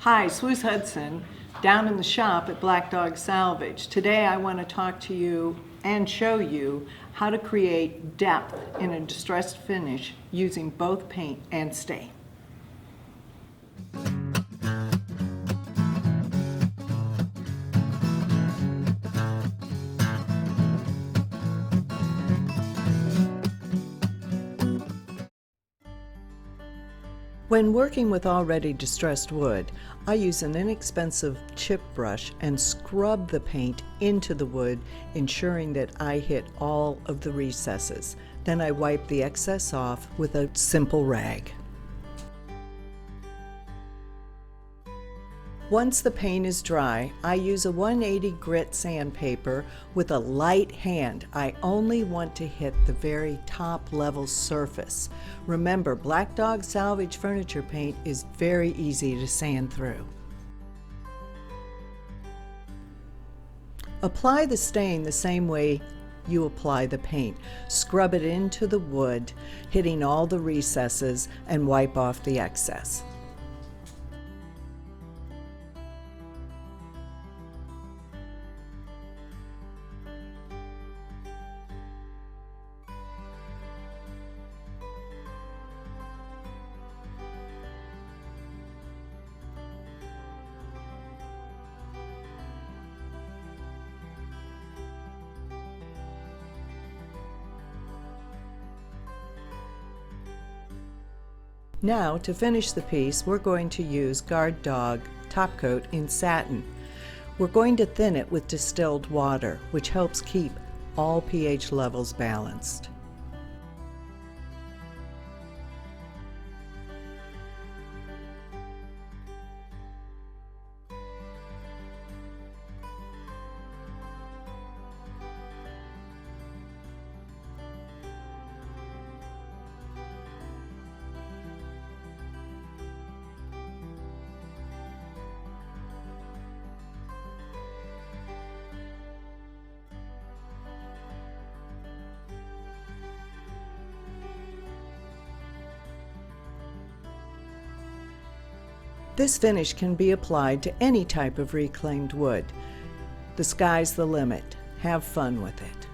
Hi, Swooz Hudson, down in the shop at Black Dog Salvage. Today I want to talk to you and show you how to create depth in a distressed finish using both paint and stain. When working with already distressed wood, I use an inexpensive chip brush and scrub the paint into the wood, ensuring that I hit all of the recesses. Then I wipe the excess off with a simple rag. Once the paint is dry, I use a 180 grit sandpaper with a light hand. I only want to hit the very top level surface. Remember, Black Dog Salvage furniture paint is very easy to sand through. Apply the stain the same way you apply the paint. Scrub it into the wood, hitting all the recesses, and wipe off the excess. Now, to finish the piece, we're going to use Guard Dog top coat in satin. We're going to thin it with distilled water, which helps keep all pH levels balanced. This finish can be applied to any type of reclaimed wood. The sky's the limit. Have fun with it.